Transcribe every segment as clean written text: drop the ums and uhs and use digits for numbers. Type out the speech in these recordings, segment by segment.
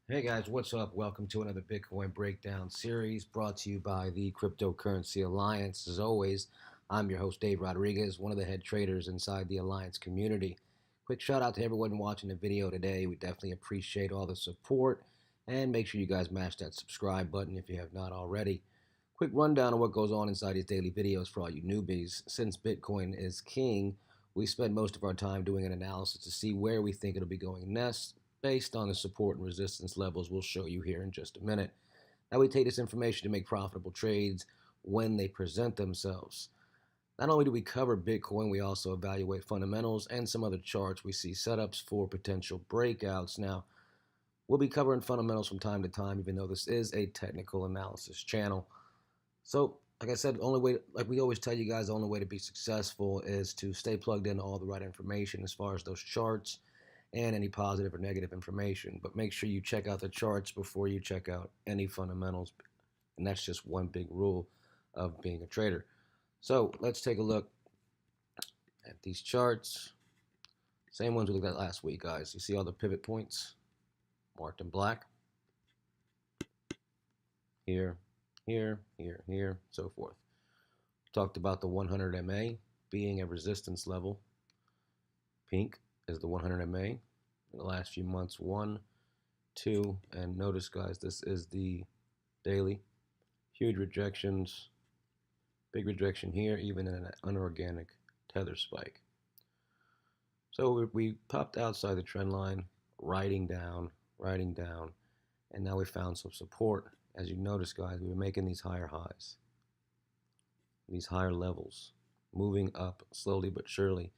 Hey guys, what's up? Welcome to another Bitcoin breakdown series brought to you by the Cryptocurrency Alliance. As always, I'm your host, Dave Rodriguez, one of the head traders inside the Alliance community. Quick shout out to everyone watching the video today. We definitely appreciate all the support, and make sure you guys mash that subscribe button if you have not already. Quick rundown of what goes on inside these daily videos for all you newbies. Since Bitcoin is king, we spend most of our time doing an analysis to see where we think it'll be going next based on the support and resistance levels we'll show you here in just a minute. Now we take this information to make profitable trades when they present themselves. Not only do we cover Bitcoin, we also evaluate fundamentals and some other charts. We see setups for potential breakouts. Now, we'll be covering fundamentals from time to time, even though this is a technical analysis channel. So, like I said, the only way, like we always tell you guys, the only way to be successful is to stay plugged into all the right information as far as those charts and any positive or negative information. But make sure you check out the charts before you check out any fundamentals. And that's just one big rule of being a trader. So let's take a look at these charts. Same ones we looked at last week, guys. You see all the pivot points marked in black. Here, here, here, here, so forth. Talked about the 100 MA being a resistance level. Pink is the 100 MA. In the last few months, 1, 2, and notice, guys, this is the daily. Huge rejections, big rejection here, even in an unorganic tether spike. So we popped outside the trend line, riding down, and now we found some support. As you notice, guys, we were making these higher highs, these higher levels, moving up slowly but surely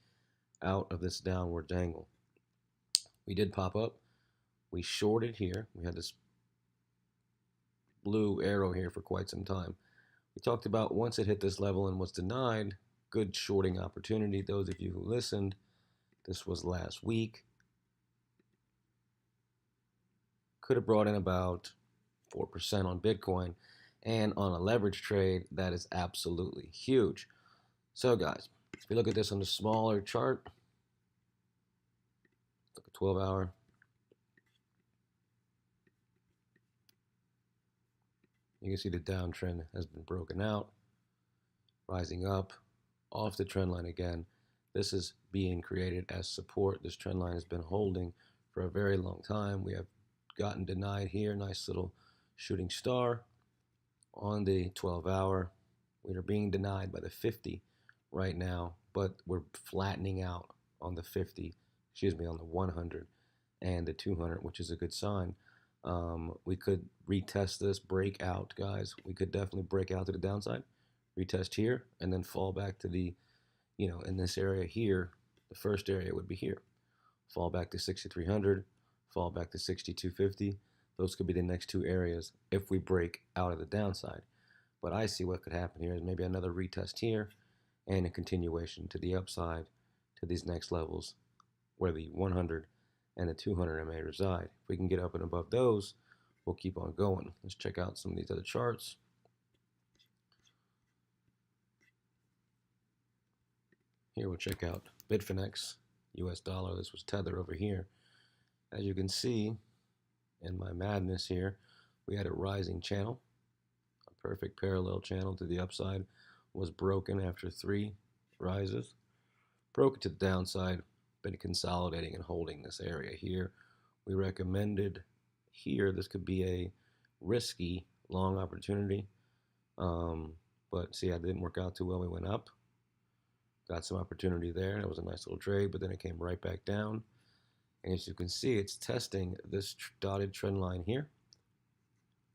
out of this downward angle. We did pop up. We shorted here. We had this blue arrow here for quite some time. We talked about once it hit this level and was denied, good shorting opportunity. Those of you who listened, this was last week. Could have brought in about 4% on Bitcoin, and on a leverage trade, that is absolutely huge. So guys, if you look at this on the smaller chart, look at 12-hour. You can see the downtrend has been broken out, rising up off the trend line again. This is being created as support. This trend line has been holding for a very long time. We have gotten denied here. Nice little shooting star on the 12-hour. We are being denied by the 50 right now, but we're flattening out on the 50, on the 100 and the 200, which is a good sign. We could retest this, break out, guys. We could definitely break out to the downside, retest here, and then fall back to the, in this area here. The first area would be here. Fall back to 6,300, fall back to 6,250. Those could be the next two areas if we break out of the downside. But I see what could happen here is maybe another retest here and a continuation to the upside to these next levels where the 100 and the 200 MA reside. If we can get up and above those, we'll keep on going. Let's check out some of these other charts. Here we'll check out Bitfinex, US dollar. This was Tether over here. As you can see in my madness here, we had a rising channel. A perfect parallel channel to the upside was broken after 3 rises. Broke it to the downside, been consolidating and holding this area here. We recommended here this could be a risky long opportunity, but see, it didn't work out too well. We went up, got some opportunity there. That was a nice little trade, but then it came right back down. And as you can see, it's testing this dotted trend line here,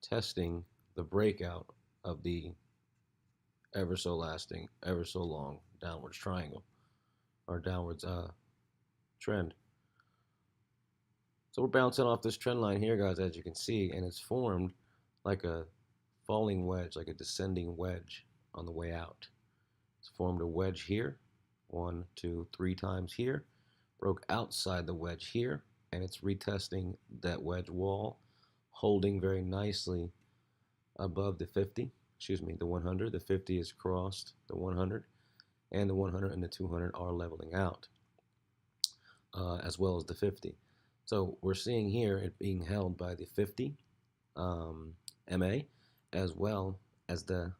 testing the breakout of the ever so lasting, ever so long downwards triangle, or downwards trend. So we're bouncing off this trend line here, guys, as you can see, and it's formed like a falling wedge, like a descending wedge on the way out. It's formed a wedge here, 1, 2, 3 times here, broke outside the wedge here, and it's retesting that wedge wall, holding very nicely above the 50, the 100. The 50 is crossed the 100, and the 100 and the 200 are leveling out, as well as the 50. So we're seeing here it being held by the 50 MA as well as the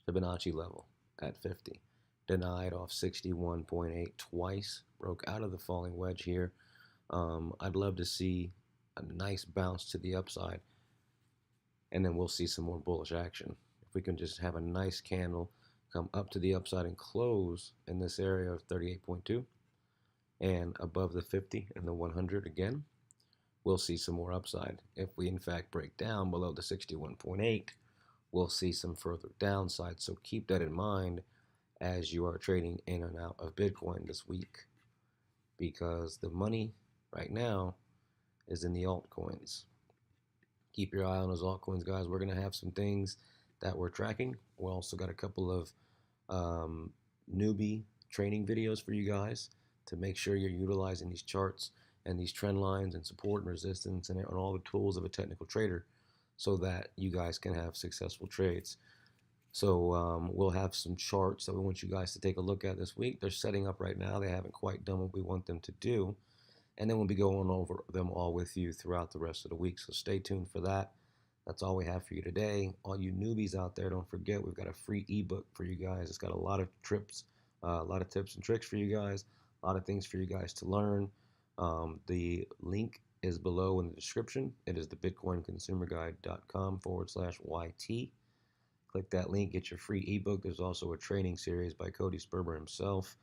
Fibonacci level at 50. Denied off 61.8 twice, broke out of the falling wedge here. I'd love to see a nice bounce to the upside, and then we'll see some more bullish action. If we can just have a nice candle come up to the upside and close in this area of 38.2 and above the 50 and the 100 again, we'll see some more upside. If we in fact break down below the 61.8, we'll see some further downside. So keep that in mind as you are trading in and out of Bitcoin this week, because the money right now is in the altcoins. Keep your eye on those altcoins, guys. We're going to have some things that we're tracking. We also got a couple of newbie training videos for you guys to make sure you're utilizing these charts and these trend lines and support and resistance and all the tools of a technical trader so that you guys can have successful trades. So we'll have some charts that we want you guys to take a look at this week. They're setting up right now. They haven't quite done what we want them to do. And then we'll be going over them all with you throughout the rest of the week. So stay tuned for that. That's all we have for you today. All you newbies out there, don't forget we've got a free ebook for you guys. It's got a lot of tips and tricks for you guys, a lot of things for you guys to learn. The link is below in the description. It is the bitcoinconsumerguide.com/YT. Click that link, get your free ebook. There's also a training series by Cody Sperber himself.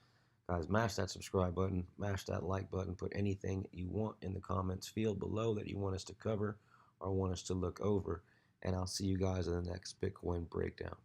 Guys, mash that subscribe button, mash that like button, put anything you want in the comments field below that you want us to cover or want us to look over. And I'll see you guys in the next Bitcoin breakdown.